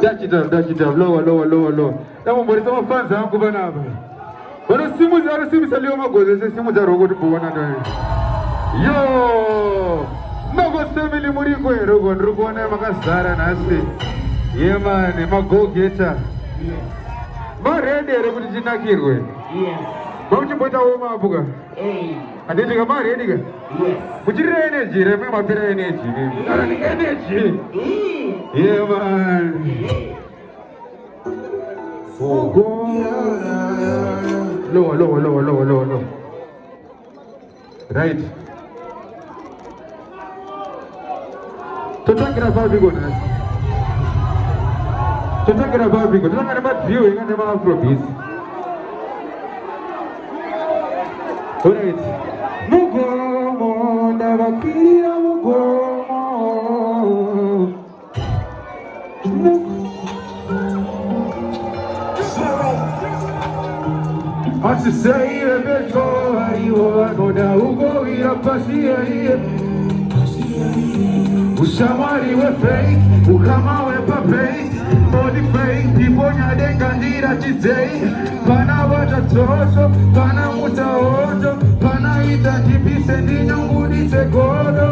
Dash it up, lower. That one, but some fans are going to but the Simus are the Simus are Magozz, the Simus are going to go on. Yo! Magozz family Muriko, Rugona, Magasara, Nasi. Yeah, man, Magozz getter. My ready, Rugina Kirwe. Yes. Don't you put a woman, Buga? And then you got married again? Yes. Put your energy, remember my energy. Yeah, man. Lower. Right. So talk about you, so talk about you, talk about viewing and about Afrobeat. Alright. Mugomo, Navakira, Mugomo. I should say, a bit more, you are going to go in a passy. Ushamari we fake, ukama we pape, body fake, people nyade kandira chizei, pana waja tosho, pana muta ojo, pana ita kipise ndinyo ngudi segodo.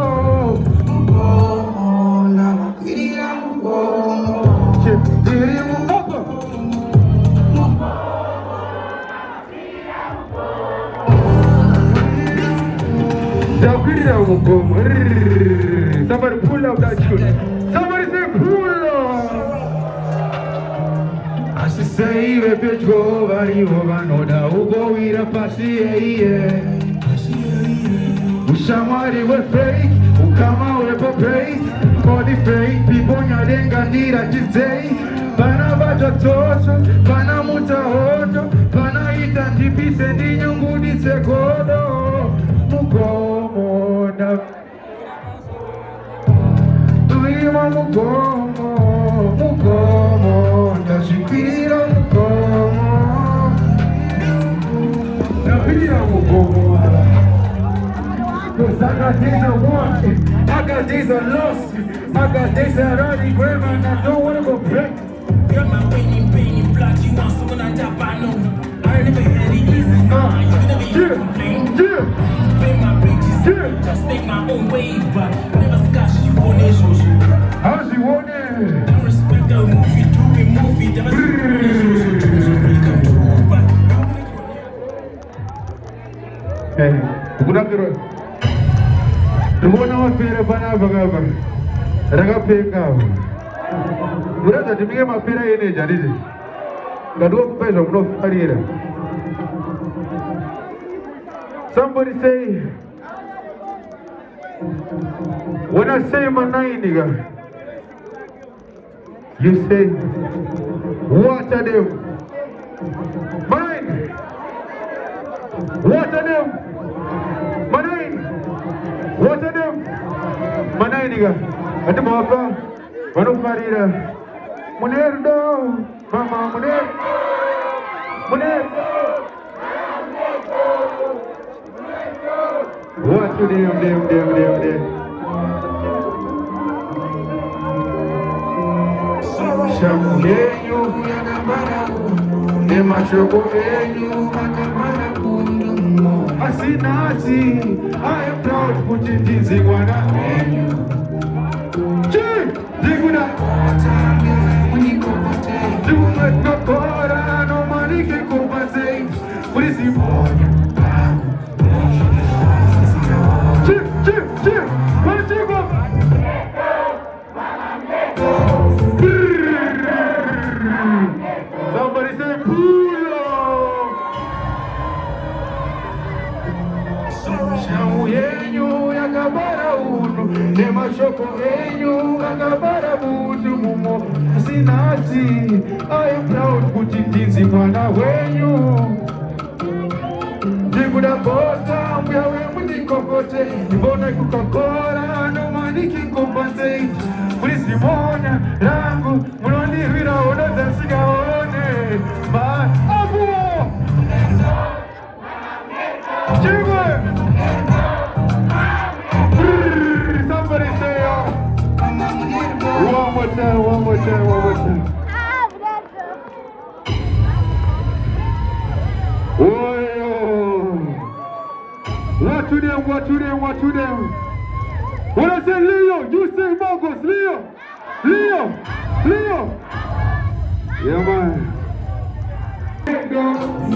Mugomo, na makirira mugomo, chepiri mugomo. Chepiri mugomo. Somebody pull up that tune. Somebody say pull up. I should say if you go over no da ugo ira pasi Ushamari we fake, ukama we pape, body fake, people nyadenga ndira chizei, pana baja tosho, pana muta hojo, pana ita tipise ndinyo ngudi segodo. Mugomo na Mugomo, Nashikira Mugomo, Nabira Mugomo. Cause I got days I want, I got days I lost, I got days I already grab and I don't wanna go back. Got my pain, blood, you want someone I tap, I know. I never had it easy, you never even complain. Pay my bridges, just make my own way, but never scotch you on it. How's you want it? Don't respect the movie, do a movie, never hey, good afternoon. The one I was here, Banava, Ragapeka. Brother, to me, my parent in it, is it? The dog pays of no career. Somebody say, when I say my name, nigga, you say, what are them? Mine! What are them? Mine! What are them? Mine, nigga. At the Mapa, Manufarida, Munerdo, Mama Muner. What to them? Shamuyenyu yakabara Nemashokoyenyu yakabara kundumo Asinati, I am proud kuchitizi wana wenyu Jiguna Jumekakora no manike kupase Polisi moja Somebody say pull up. Shamu yenyu yakabara uno Nemashoko yenyu yakabara butu mumo Sinati, I am proud kuchitizi mwana wenyu Jiguda bota mbiawe mundikokote Ibona kukakora no maniki kumpate Polisi moja rangu Muloni vira ona zansiga one Ma abuo Jigwe Somebody say one more time to them? When I say Leo, you say Magozz. Leo. Yeah, man. Let go.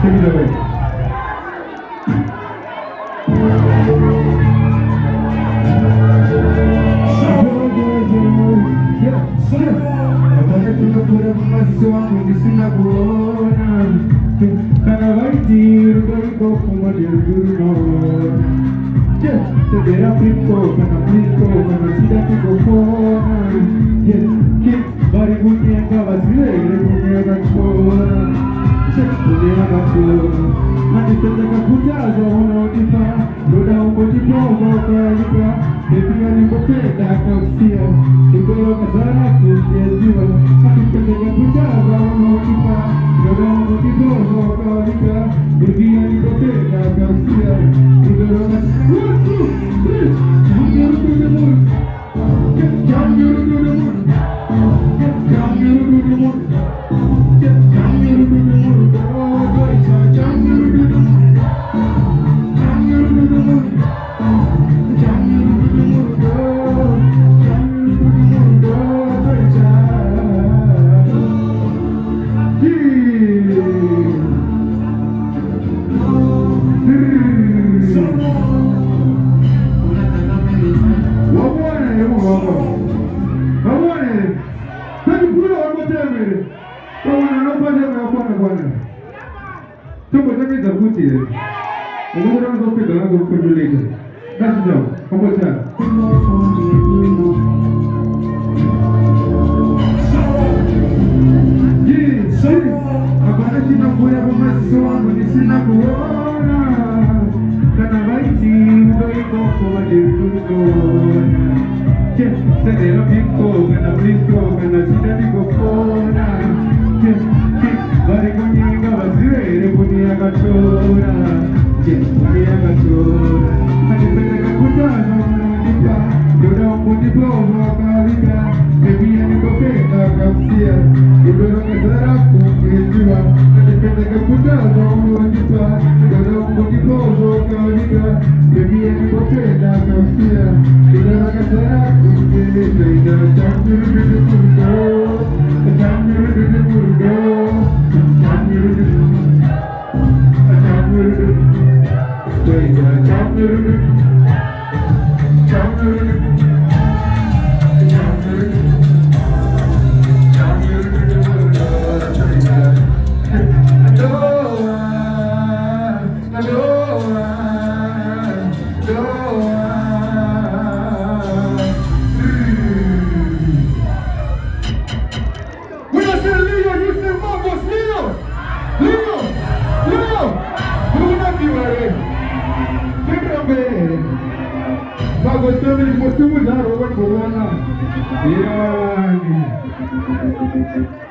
Take it away.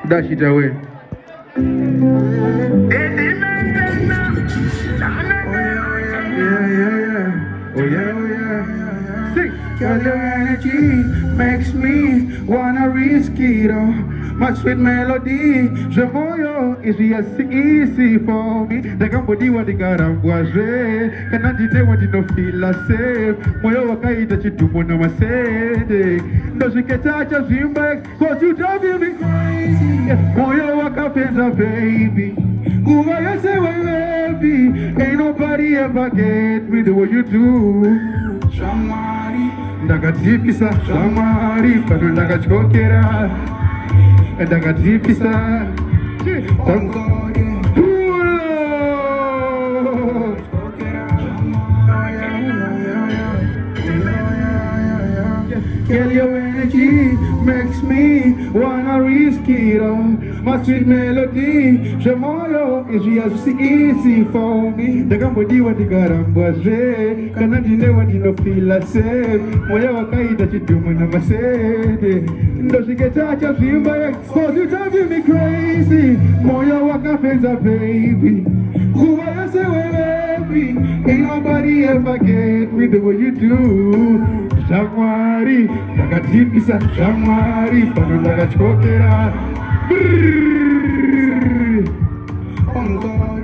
Dash it away. yeah. Oh yeah, oh yeah. Sing. Girl, your energy makes me wanna risk it all. My sweet melody, je moyo is just easy for me. The company what the garambwaje, kanandi ne what no feel safe. Moyo wakaita chitumo na masede. No shiketacha zimba, cause you driving me crazy. Moyo wakapenda baby. Kuva you say baby, ain't nobody ever get me the way you do. Shamari, ndakatipisa, shamari, pano ndakachokera. Ndakatipisa, Girl, your energy makes me wanna risk it all. My sweet melody, je moyo is just easy for me. The company what the garambwaje, kanandi ne what no feel safe. Moyo wakaita chitumo na masede. Ndo shiketacha zimba, cause you driving me crazy. Moyo wakapenda baby. Kuwa you say baby, ain't nobody ever get me the way you do. Shamari, ndakatipisa, shamari, pano ndakachokera.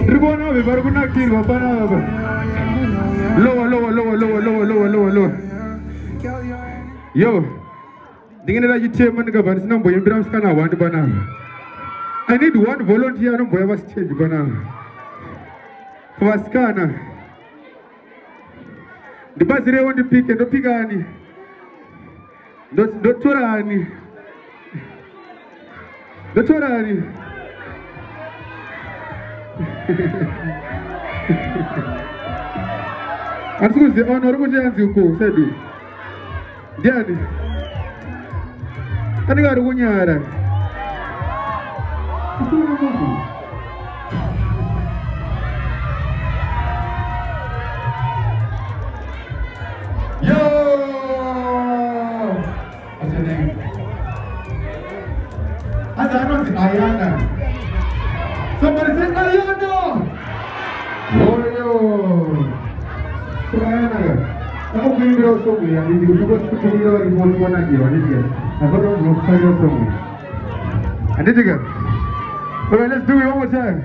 Ribona be barukuna kirwa pana ba. Lower. Yo, dingene la jite man ga ban sinan boyen biram skana wandi bana. I need one volunteer no boy was stage bana. Waskana. The basire want to pick and the pigani. Dottorani. Askuze honorable Janzi uko sedu. Diani. Ani garu kunyara. Yo! What's your name? I know it's Ayana. Somebody say Ayana! Oh, yo! So Ayana, I'm going to go somewhere. I'm going to go to the remote one and I'm going to go somewhere. And did you get? Alright, let's do it one more time.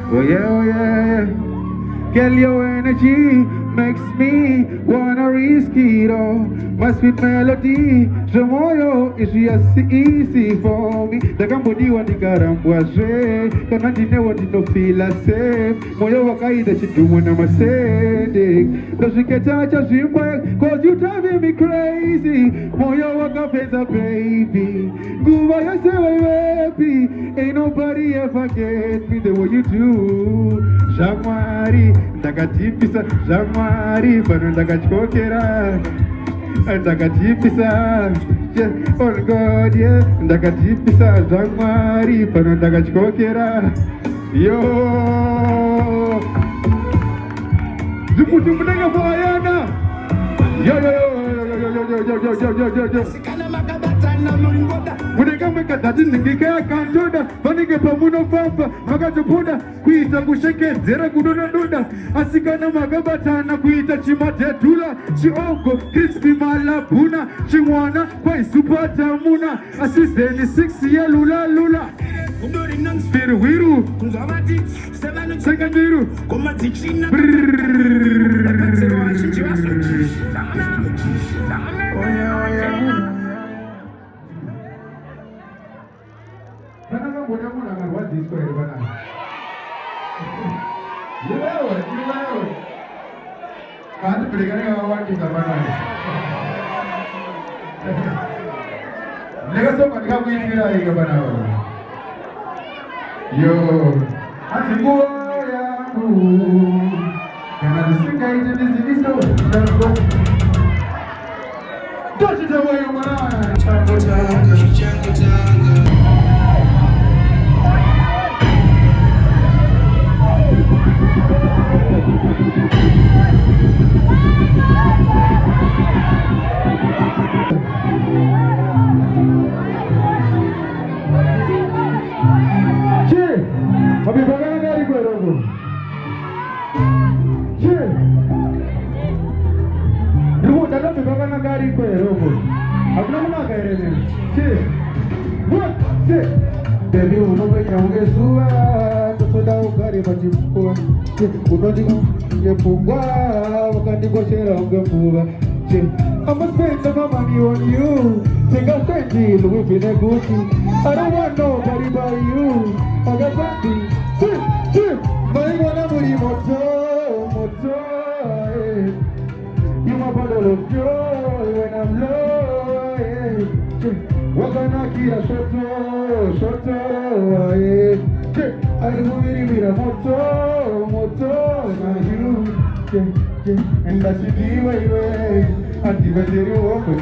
Oh yeah. Girl, your energy makes me wanna risk it all. My sweet melody, je moyo is just easy for me. The company what the garambwaje, kanandi ne what no feel safe. Moyo wakaida chitumo na masede. No shiketacha zimba, cause you driving me crazy. Moyo wakapenda baby. Kuva you say baby, ain't nobody ever get me the way you do. Shamari, ndakatipisa, shamari, pano ndakachokera. Ndakatipisa, oh God, yeah. Ndakatipisa, shamari, pano ndakachokera. Yo, Zuputumunega for Ayana. Yo. Munega meka dati ningika kanjoda, vanige pamuno famba, magajopoda, kuita kusheke zera kudona ndoda, asikana magabatana kuita chimatetula, chiongo, crispy malabuna, chimwana, kwa isupata muna, asisteni 6 ya lula. Spiru wiru, sekandiru, Yo, asiku yangu, kama nisinga ite nisikiso, tochi tawa yo mwana, chango tanga. Lugu daga bibaka na gari ko robo. Abna muna kare ne. Che. What? Che. Baby uno pe kaunge suwa to da gari baji ko. Che uno di ye pungwa wakati ko shera unge puwa. Che I'ma spend some money on you. Take a Fendi, Louis Vuitton, Gucci. I don't want nobody but you. I got Fendi. Che. Mai wanna muri moto. You my bottle of joy when I'm low, yeah. Wakana kira soto, yeah. I move a moto, na you, yeah. And that's the way. I give a little walk, but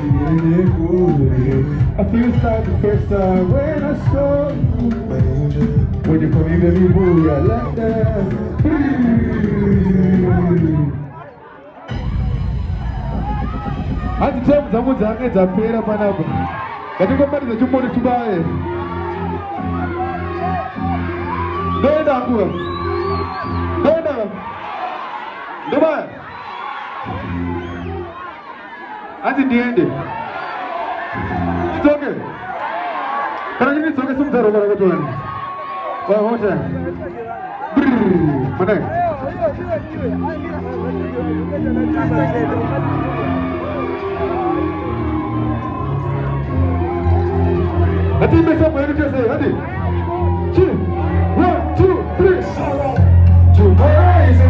I feel sad the first time when I saw you. When you come in, baby boo, I like that. Hadi tamu zangu zange za pera panapa. Katika mbali za chumbo ni tubaye. Doenda kuwa. Doenda. Dubai. Hadi niende. Toke. Kana nini toke sumtaro bara kwa tuani. Wa hoja. Mana? Hadi mesra bayını kese, hadi. 2, 1, 2, 3. Tomorrow is a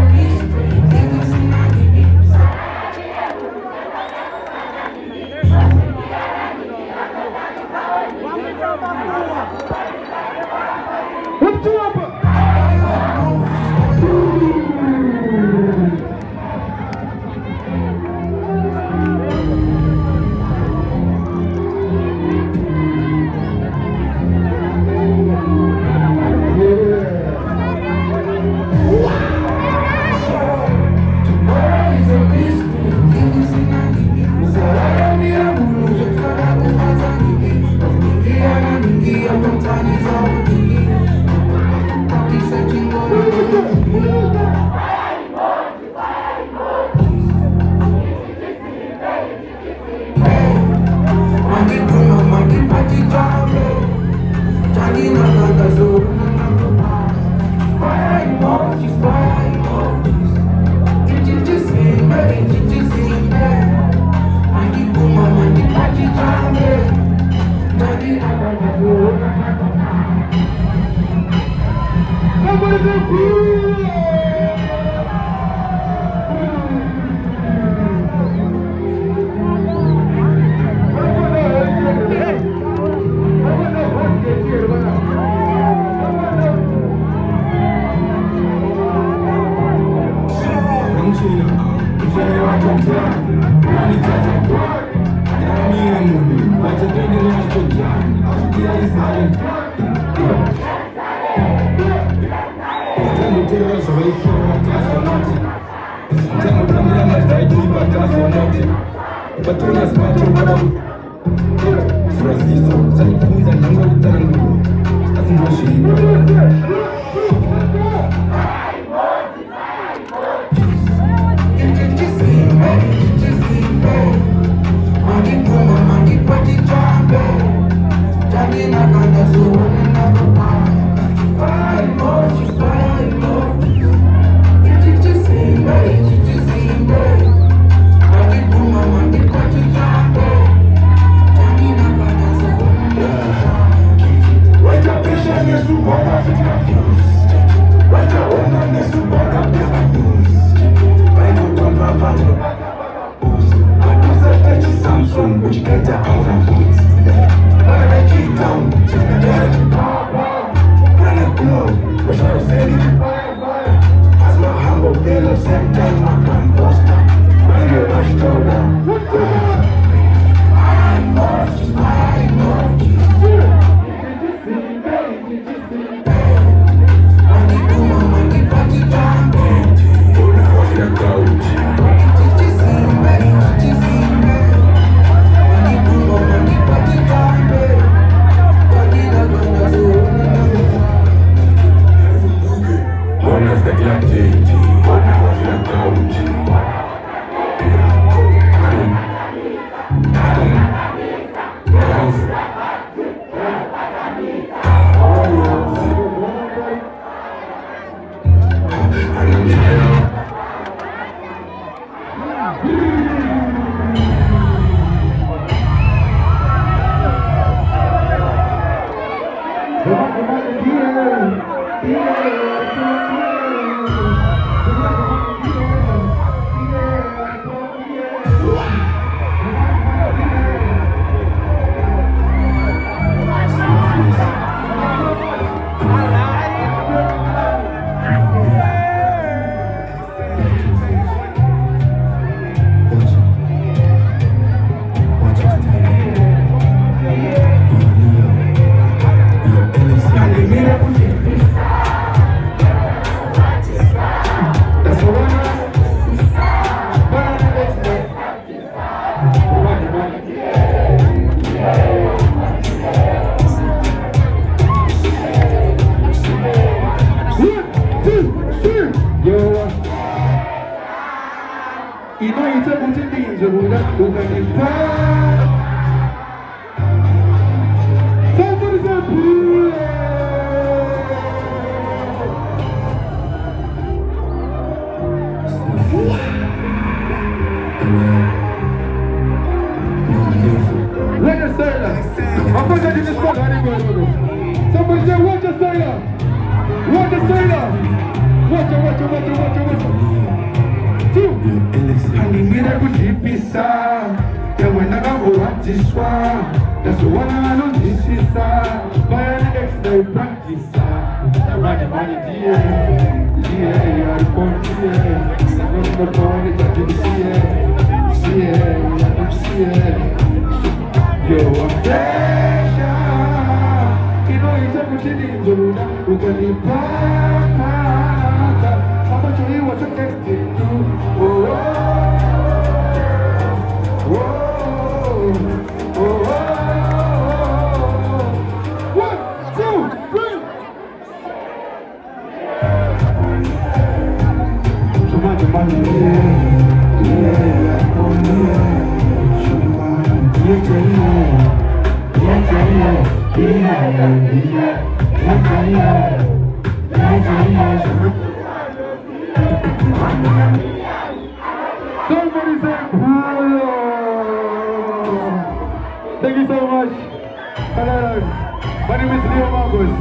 What you up? Somebody say, watch your sailor. Watch your sailor. Watch your. Two. Alimira kujipisa. Yawe nagaburatishwa. That's the one I know this is. By an next day practice. Money, yeah, I want to see Yo, I'm fresh. You know it's a good thing to do. You can be back. How much you need what you text it to? Oh, oh, oh, oh, oh. 1, 2, 3. So much money, yeah, oh yeah. Somebody say, thank you so much. Hello. My name is Magozz.